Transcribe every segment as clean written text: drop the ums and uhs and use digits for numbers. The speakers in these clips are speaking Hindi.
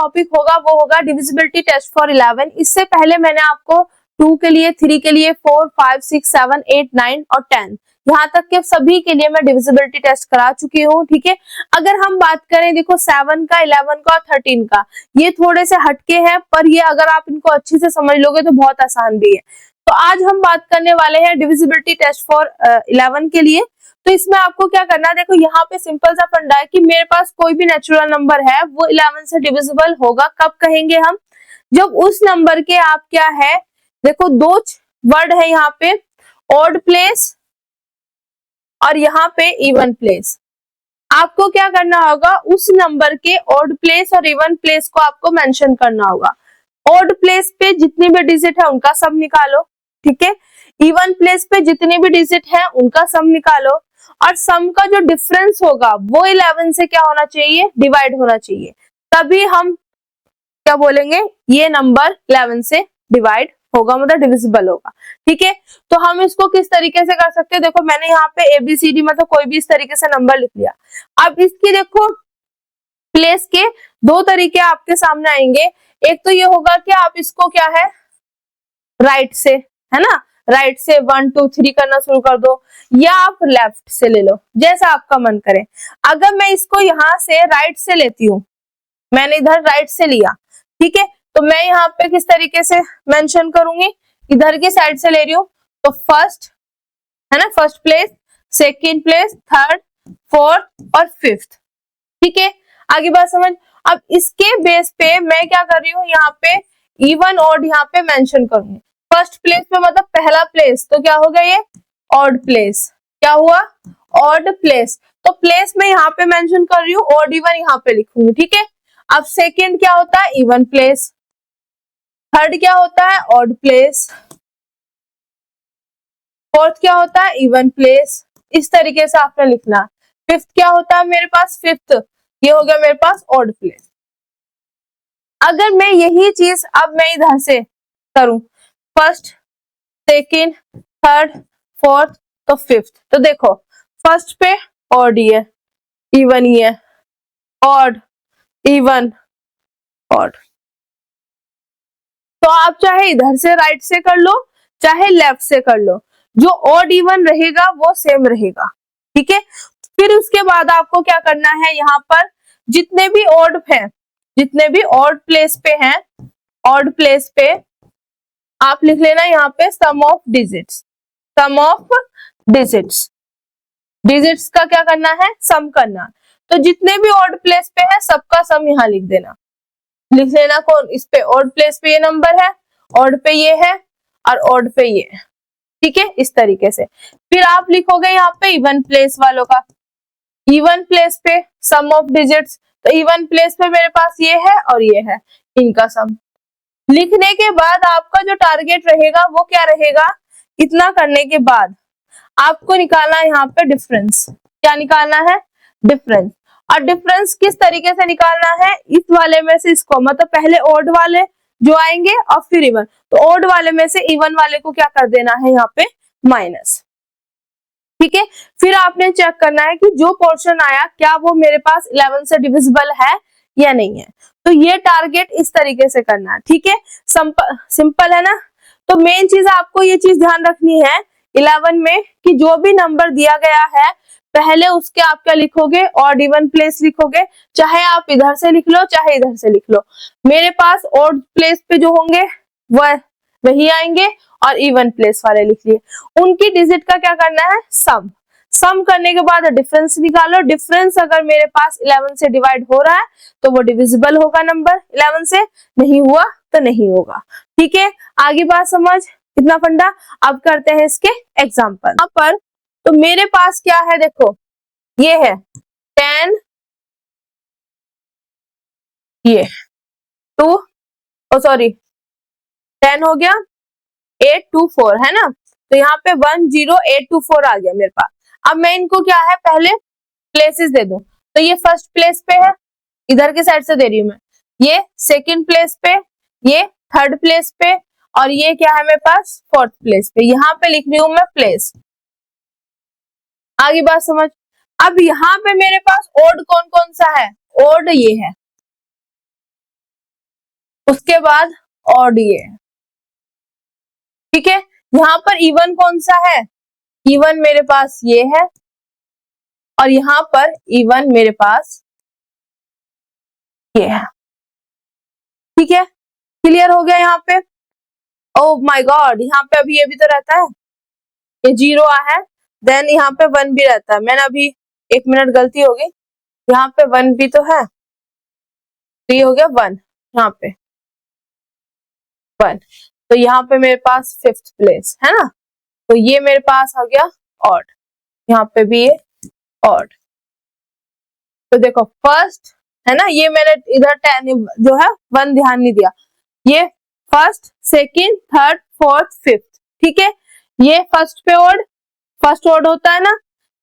टॉपिक होगा वो होगा डिविजिबिलिटी टेस्ट फॉर 11। इससे पहले मैंने आपको 2 के लिए, 3 के लिए, 4, 5, 6, 7, 8, 9 और 10 यहाँ तक के सभी के लिए मैं डिविजिबिलिटी टेस्ट करा चुकी हूँ। ठीक है, अगर हम बात करें देखो 7 का, 11 का और 13 का, ये थोड़े से हटके हैं, पर ये अगर आप इनको अच्छे से समझ लोगे तो बहुत आसान भी है। तो आज हम बात करने वाले हैं डिविजिबिलिटी टेस्ट फॉर 11 के लिए। तो इसमें आपको क्या करना है, देखो यहाँ पे सिंपल सा फंडा है कि मेरे पास कोई भी नेचुरल नंबर है वो 11 से डिविजिबल होगा। कब कहेंगे हम, जब उस नंबर के आप क्या है, देखो दो वर्ड है यहाँ पे, ऑड प्लेस और यहाँ पे इवन प्लेस। आपको क्या करना होगा, उस नंबर के ऑड प्लेस और इवन प्लेस को आपको मेंशन करना होगा। ऑड प्लेस पे जितनी भी डिजिट है उनका सम निकालो, ठीक है। इवन प्लेस पे जितनी भी डिजिट है उनका सम निकालो, और सम का जो डिफरेंस होगा वो 11 से क्या होना चाहिए, डिवाइड होना चाहिए। तभी हम क्या बोलेंगे, ये नंबर 11 से डिवाइड होगा, मतलब डिविजिबल होगा। ठीक है, तो हम इसको किस तरीके से कर सकते हैं, देखो मैंने यहाँ पे ABCD मतलब कोई भी इस तरीके से नंबर लिख लिया। अब इसकी देखो प्लेस के दो तरीके आपके सामने आएंगे। एक तो ये होगा कि आप इसको क्या है, राइट से, है ना, राइट से 1 2 3 करना शुरू कर दो, या आप लेफ्ट से ले लो, जैसा आपका मन करे। अगर मैं इसको यहाँ से राइट से लेती हूँ, मैंने इधर राइट से लिया, ठीक है, तो मैं यहाँ पे किस तरीके से मेंशन करूंगी, इधर की साइड से ले रही हूँ, तो फर्स्ट है ना, first place, second place, third, fourth और फिफ्थ। ठीक है, आगे बात समझ। अब इसके बेस पे मैं क्या कर रही हूँ, यहाँ पे इवन ऑड यहाँ पे मेंशन करूंगी। फर्स्ट प्लेस पे मतलब पहला प्लेस, तो क्या हो गया ये ऑड प्लेस, क्या हुआ ऑड प्लेस। तो प्लेस में यहाँ पे मेंशन कर रही हूँ, ऑड इवन यहाँ पे लिखूंगी। ठीक है, अब सेकंड क्या होता है, इवन प्लेस, थर्ड क्या होता है, ऑड प्लेस, फोर्थ क्या होता है, इवन प्लेस। इस तरीके से आपने लिखना। फिफ्थ क्या होता है मेरे पास, फिफ्थ ये हो गया मेरे पास ऑड प्लेस। अगर मैं यही चीज अब मैं इधर से करूं, फर्स्ट, सेकंड, थर्ड, फोर्थ, तो फिफ्थ, तो देखो फर्स्ट पे ऑड ही है, इवन ही है, ऑड, इवन, ऑड। तो आप चाहे इधर से राइट से कर लो, चाहे लेफ्ट से कर लो, जो ऑड इवन रहेगा वो सेम रहेगा। ठीक है, फिर उसके बाद आपको क्या करना है, यहाँ पर जितने भी ऑड हैं, जितने भी ऑड प्लेस पे हैं, ऑड प्लेस पे आप लिख लेना यहाँ पे sum of digits, sum of digits. Digits का क्या करना है, सम करना। तो जितने भी ऑड प्लेस पे है सबका सम यहाँ लिख देना, लिख लेना। कौन, इस पे ऑड प्लेस पे ये नंबर है, ऑड पे ये है और ऑड पे ये है। ठीक है, इस तरीके से। फिर आप लिखोगे यहाँ पे इवन प्लेस वालों का, इवन प्लेस पे सम ऑफ डिजिट्स, तो इवन प्लेस पे मेरे पास ये है और ये है, इनका सम। लिखने के बाद आपका जो टारगेट रहेगा वो क्या रहेगा, इतना करने के बाद आपको निकालना है यहाँ पे डिफरेंस। क्या निकालना है, डिफरेंस। और डिफरेंस किस तरीके से निकालना है, इस वाले में से इसको, मतलब पहले ऑड वाले जो आएंगे और फिर इवन, तो ऑड वाले में से इवन वाले को क्या कर देना है यहाँ पे माइनस। ठीक है, फिर आपने चेक करना है कि जो पोर्शन आया क्या वो मेरे पास 11 से डिविजिबल है या नहीं है। तो ये टारगेट इस तरीके से करना है। ठीक है, सिंपल है ना। तो मेन चीज आपको ये चीज ध्यान रखनी है 11 में कि जो भी नंबर दिया गया है पहले उसके आप क्या लिखोगे, ऑड इवन प्लेस लिखोगे, चाहे आप इधर से लिख लो चाहे इधर से लिख लो। मेरे पास ऑड प्लेस पे जो होंगे वह वही आएंगे और इवन प्लेस वाले लिख लिए। उनकी डिजिट का क्या करना है, सम। सम करने के बाद डिफरेंस निकालो। डिफरेंस अगर मेरे पास 11 से डिवाइड हो रहा है तो वो डिविजिबल होगा नंबर 11 से, नहीं हुआ तो नहीं होगा। ठीक है, आगे बात समझ, इतना फंडा। अब करते हैं इसके एग्जाम्पल। यहाँ पर तो मेरे पास क्या है, देखो ये है 10, ये 2, सॉरी 10 हो गया, 8 2 4 है ना, तो यहाँ पे 1 0 8 2 4 आ गया मेरे पास। अब मैं इनको क्या है पहले प्लेसेस दे दूं, तो ये फर्स्ट प्लेस पे है, इधर के साइड से दे रही हूँ मैं, ये सेकंड प्लेस पे, ये थर्ड प्लेस पे, और ये क्या है मेरे पास फोर्थ प्लेस पे। यहाँ पे लिख रही हूँ मैं प्लेस। आगे बात समझ। अब यहाँ पे मेरे पास ओड कौन कौन सा है, ओड ये है, उसके बाद ऑड ये, ठीक है। यहाँ पर इवन कौन सा है, इवन मेरे पास ये है, और यहाँ पर इवन मेरे पास ये है, ठीक है। क्लियर हो गया यहाँ पे। ओह माय गॉड, यहाँ पे अभी ये भी तो रहता है, ये 0 है, देन यहाँ पे 1 भी रहता है। मैंने अभी 1 मिनट गलती हो गई, यहाँ पे 1 भी तो है, तो ये हो गया 1, यहाँ पे 1, तो यहाँ पे मेरे पास 5th प्लेस है ना, तो ये मेरे पास आ गया ऑड, यहाँ पे भी ये ऑड। तो देखो फर्स्ट है ना, ये मैंने इधर 10 जो है 1 ध्यान नहीं दिया, ये first, second, third, fourth, fifth, ठीक है। ये फर्स्ट पे ऑड, फर्स्ट ऑड होता है ना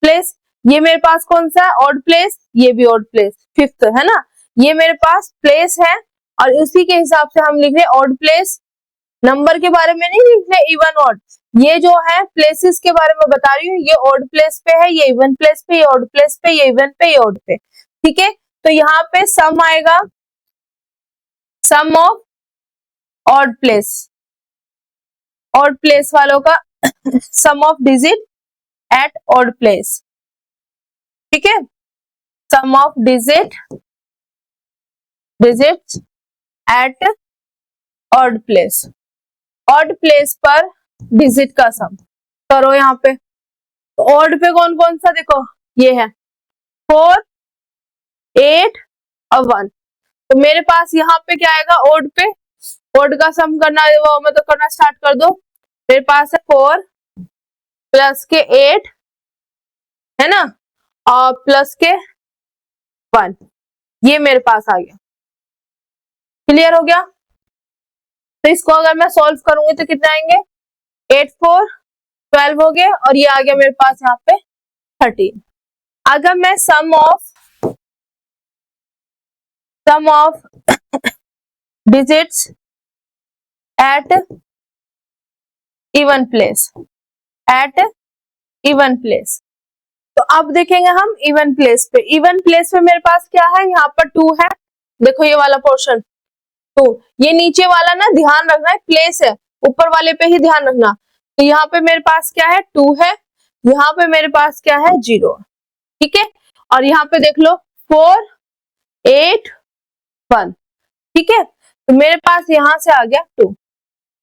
प्लेस, ये मेरे पास कौन सा है, ऑड प्लेस, ये भी ऑड प्लेस, फिफ्थ है ना, ये मेरे पास प्लेस है, और उसी के हिसाब से हम लिख रहे ऑड प्लेस। नंबर के बारे में नहीं लिख रहे इवन ऑड, ये जो है प्लेसेस के बारे में बता रही हूँ, ये ऑड प्लेस पे है, ये इवन प्लेस पे, ये ऑड प्लेस पे, ये इवन पे, ये ऑड पे, ठीक है। तो यहाँ पे सम आएगा, sum of odd place, odd place वालों का sum of digit at odd place, ठीक है। Sum of digits at odd place, odd place पर डिजिट का सम करो यहाँ पे। तो ऑड पे कौन कौन सा, देखो ये है 4, 8 और 1, तो मेरे पास यहाँ पे क्या आएगा, ऑड पे, ऑड का सम करना है वो मतलब करना स्टार्ट कर दो। मेरे पास है 4 प्लस के 8 है ना, और प्लस के 1, ये मेरे पास आ गया। क्लियर हो गया। तो इसको अगर मैं सॉल्व करूंगी तो कितने आएंगे, 8 4 12 हो गए, और ये आ गया मेरे पास यहाँ पे 13। अगर मैं sum of digits at even place, तो अब देखेंगे हम इवन प्लेस पे। इवन प्लेस पे मेरे पास क्या है, यहाँ पर 2 है, देखो ये वाला पोर्शन 2, ये नीचे वाला ना ध्यान रखना है प्लेस है, ऊपर वाले पे ही ध्यान रखना। तो यहाँ पे मेरे पास क्या है, 2 है, यहाँ पे मेरे पास क्या है, 0, ठीक है। और यहाँ पे देख लो 4 8 1, ठीक है। तो मेरे पास यहाँ से आ गया 2।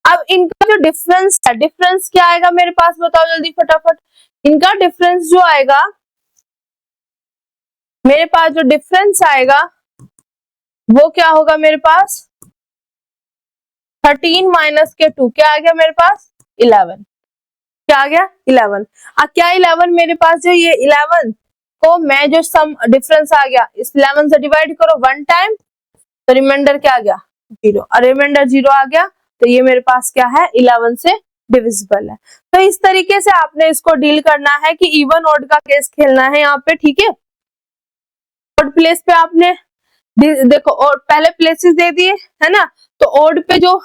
अब इनका जो डिफरेंस है, डिफरेंस क्या आएगा मेरे पास, बताओ जल्दी फटाफट। इनका डिफरेंस जो आएगा, मेरे पास जो डिफरेंस आएगा वो क्या होगा, मेरे पास 13 माइनस के 2 क्या आ गया मेरे पास, 11, क्या आ गया 11। अब क्या 11 मेरे पास जो ये 11 को मैं जो सम डिफरेंस आ गया, इस 11 से डिवाइड करो 1 टाइम, तो रिमाइंडर क्या आ गया 0, और रिमाइंडर 0 आ गया, तो ये मेरे पास क्या है 11 से डिविजिबल है। तो इस तरीके से आपने इसको डील करना है कि इवन ऑड का केस खेलना है यहाँ पे, ठीक है। ऑड प्लेस पे आपने देखो, और पहले प्लेसेस दे दिए है ना, तो ऑड पे जो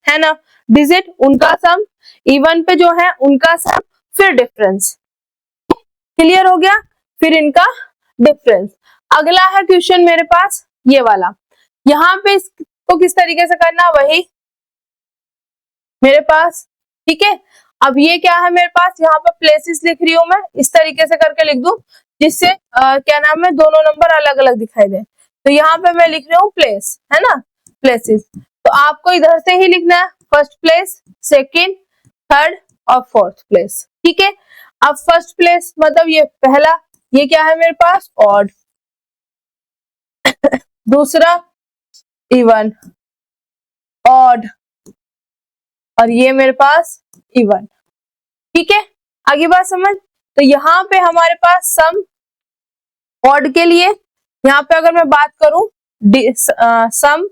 है ना डिजिट उनका सम, इवन पे जो है उनका सम, फिर डिफरेंस। क्लियर हो गया, फिर इनका डिफरेंस। अगला है क्वेश्चन मेरे पास ये वाला, यहाँ पे इसको किस तरीके से करना, वही मेरे पास, ठीक है। अब ये क्या है मेरे पास, यहाँ पर प्लेसेस लिख रही हूं मैं, इस तरीके से करके लिख दूं जिससे क्या नाम है, दोनों नंबर अलग अलग दिखाई दे। तो यहाँ पे मैं लिख रही हूँ प्लेस, है ना, प्लेसेस, तो आपको इधर से ही लिखना है, फर्स्ट प्लेस, सेकंड, थर्ड और फोर्थ प्लेस, ठीक है। अब फर्स्ट प्लेस मतलब ये पहला, ये क्या है मेरे पास, ऑड, दूसरा इवन, ऑड, और ये मेरे पास इवन, ठीक है। आगे बात समझ। तो यहाँ पे हमारे पास सम ऑड के लिए, यहाँ पे अगर मैं बात करूं सम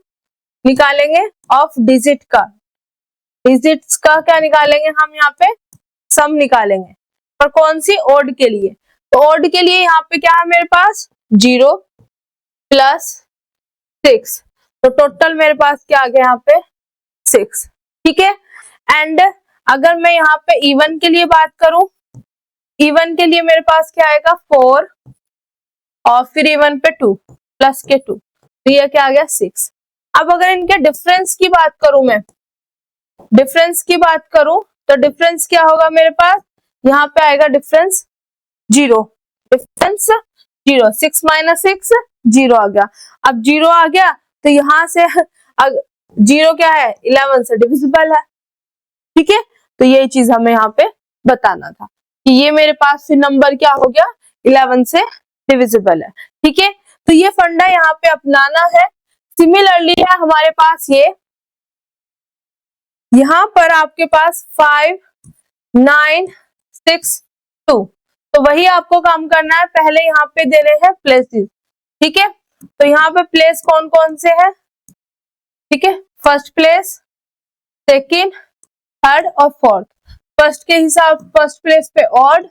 निकालेंगे ऑफ डिजिट का, डिजिट्स का क्या निकालेंगे हम, यहाँ पे सम निकालेंगे, पर कौन सी, ऑड के लिए। तो ऑड के लिए यहाँ पे क्या है मेरे पास 0 प्लस 6, तो टोटल मेरे पास क्या आ गया यहाँ पे 6, ठीक है। एंड अगर मैं यहाँ पे इवन के लिए बात करूं, इवन के लिए मेरे पास क्या आएगा 4, और फिर इवन पे 2 प्लस के 2, तो ये क्या आ गया 6। अब अगर इनके डिफरेंस की बात करूं मैं, डिफरेंस की बात करूं तो डिफरेंस क्या होगा मेरे पास, यहाँ पे आएगा डिफरेंस 0, डिफरेंस 0, 6 माइनस 6 0 आ गया। अब 0 आ गया तो यहाँ से 0 क्या है, 11 से डिविजिबल है, ठीक है। तो ये चीज हमें यहाँ पे बताना था कि ये मेरे पास फिर नंबर क्या हो गया, 11 से डिविजिबल है, ठीक है। तो ये फंडा यहाँ पे अपनाना है। सिमिलरली है हमारे पास ये, यहाँ पर आपके पास 5 9 6 2, तो वही आपको काम करना है। पहले यहाँ पे दे रहे हैं प्लेसेस, ठीक है। तो यहाँ पे प्लेस कौन कौन से हैं, ठीक है, फर्स्ट प्लेस, सेकंड, थर्ड और फोर्थ। फर्स्ट के हिसाब, फर्स्ट प्लेस पे ऑड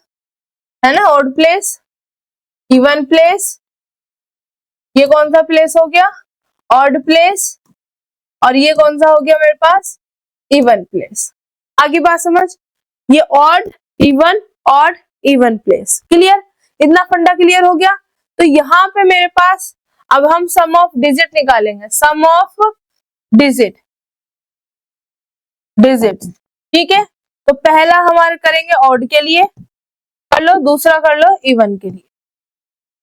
है ना, ऑड प्लेस, इवन प्लेस, ये कौन सा प्लेस हो गया, ऑड प्लेस, और ये कौन सा हो गया मेरे पास, इवन प्लेस। आगे बात समझ, ये ऑड इवन प्लेस, क्लियर, इतना फंडा क्लियर हो गया। तो यहाँ पे मेरे पास अब हम सम ऑफ डिजिट निकालेंगे, सम ऑफ डिजिट, ठीक है। तो पहला हमारे करेंगे ऑड के लिए, कर लो, दूसरा कर लो इवन के लिए।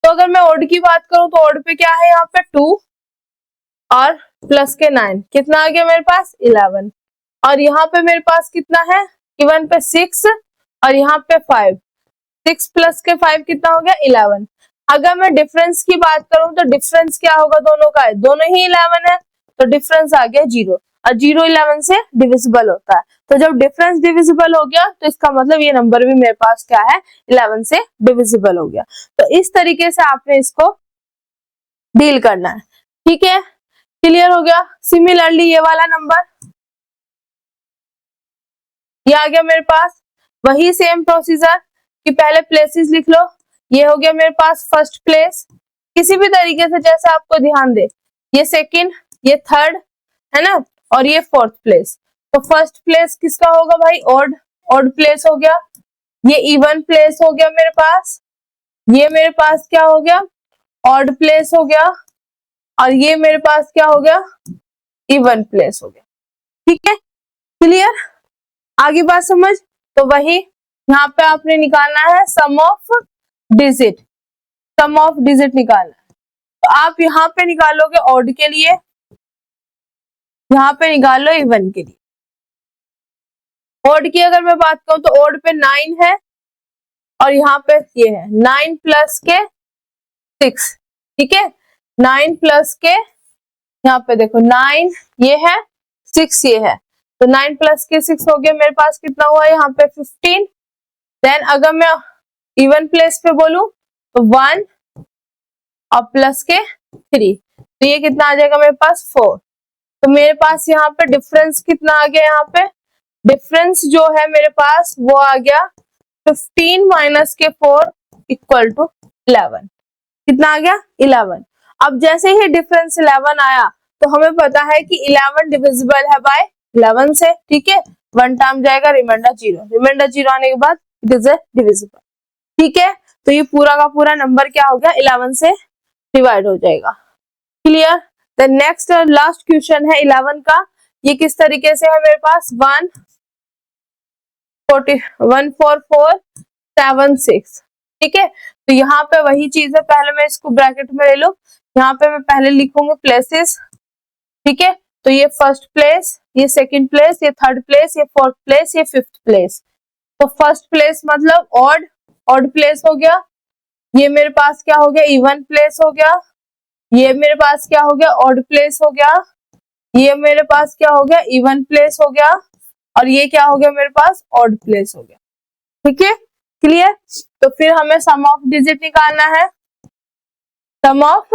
तो अगर मैं ऑड की बात करूं तो ऑड पे क्या है, यहाँ पे 2 और प्लस के 9, कितना आ गया मेरे पास 11, और यहाँ पे मेरे पास कितना है, इवन पे 6 और यहाँ पे 5, 6 प्लस के 5 कितना हो गया 11। अगर मैं डिफरेंस की बात करूं तो डिफरेंस क्या होगा, दोनों का है, दोनों ही 11 है, तो डिफरेंस आ गया 0, और 0 11 से डिविजिबल होता है। तो जब डिफरेंस डिविजिबल हो गया तो इसका मतलब ये नंबर भी मेरे पास क्या है, 11 से डिविजिबल हो गया। तो इस तरीके से आपने इसको डील करना है, ठीक है, क्लियर हो गया। सिमिलरली ये वाला नंबर, ये आ गया मेरे पास, वही सेम प्रोसीजर कि पहले प्लेसेस लिख लो। ये हो गया मेरे पास फर्स्ट प्लेस, किसी भी तरीके से जैसे आपको ध्यान दे, ये सेकंड, ये थर्ड है ना, और ये फोर्थ प्लेस। तो फर्स्ट प्लेस किसका होगा भाई, ऑड, ऑड प्लेस हो गया। ये इवन प्लेस हो गया मेरे पास, ये मेरे पास क्या हो गया, ऑड प्लेस हो गया, और ये मेरे पास क्या हो गया, इवन प्लेस हो गया, ठीक है, क्लियर, आगे बात समझ। तो वही यहाँ पे आपने निकालना है sum of digit, sum of digit निकालना है। तो आप यहाँ पे निकालोगे ऑड के लिए, यहाँ पे निकाल लो इवन के लिए। ऑड की अगर मैं बात करूं तो ऑड पे 9 है, और यहाँ पे ये है 9 प्लस के 6, ठीक है, 9 प्लस के, यहाँ पे देखो 9 ये है, 6 ये है, तो 9 प्लस के 6 हो गया मेरे पास, कितना हुआ यहाँ पे 15। देन अगर मैं इवन प्लेस पे बोलूं तो 1 और प्लस के 3, तो ये कितना आ जाएगा मेरे पास 4। तो मेरे पास यहाँ पे डिफरेंस कितना आ गया, यहाँ पे डिफरेंस जो है मेरे पास वो आ गया 15 माइनस के 4 इक्वल टू 11, कितना आ गया 11। अब जैसे ही डिफरेंस 11 आया तो हमें पता है कि 11 डिविजिबल है बाय 11 से, ठीक है, 1 टर्म जाएगा, रिमाइंडर 0, रिमाइंडर 0 आने के बाद इट इज ए डिविजिबल, ठीक है। तो ये पूरा का पूरा नंबर क्या हो गया, 11 से डिवाइड हो जाएगा, clear. The next last question है 11 का, ये किस तरीके से है मेरे पास 14476, ठीक है। तो यहाँ पे वही चीज है, पहले मैं इसको ब्रैकेट में ले लो, यहाँ पे मैं पहले लिखूंगी प्लेसेस, ठीक है। तो ये फर्स्ट प्लेस, ये सेकंड प्लेस, ये थर्ड प्लेस, ये फोर्थ प्लेस, ये फिफ्थ प्लेस। तो फर्स्ट प्लेस मतलब ऑड, ऑड प्लेस हो गया, ये मेरे पास क्या हो गया इवन प्लेस हो गया, ये मेरे पास क्या हो गया ऑड प्लेस हो गया, ये मेरे पास क्या हो गया इवन प्लेस हो गया, और ये क्या हो गया मेरे पास ऑड प्लेस हो गया, ठीक है, क्लियर। तो फिर हमें सम ऑफ डिजिट निकालना है, सम ऑफ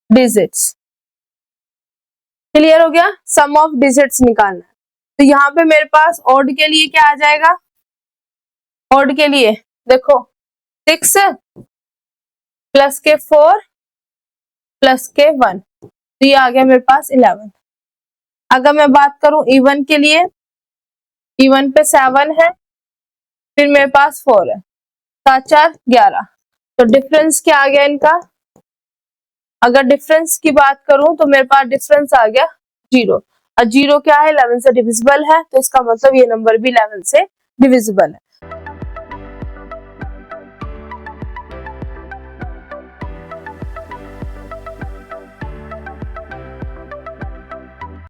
डिजिट्स, क्लियर हो गया, सम ऑफ डिजिट्स निकालना है। तो यहाँ पे मेरे पास ऑड के लिए क्या आ जाएगा, ऑड के लिए देखो 6 प्लस के 4 प्लस के 1, तो ये आ गया मेरे पास 11। अगर मैं बात करूं इवन के लिए, इवन पे 7 है, फिर मेरे पास 4 है, 7 4 11, तो डिफरेंस क्या आ गया इनका अगर डिफरेंस की बात करूं तो मेरे पास डिफरेंस आ गया 0, और 0 क्या है 11 से डिविजिबल है, तो इसका मतलब ये नंबर भी 11 से डिविजिबल है।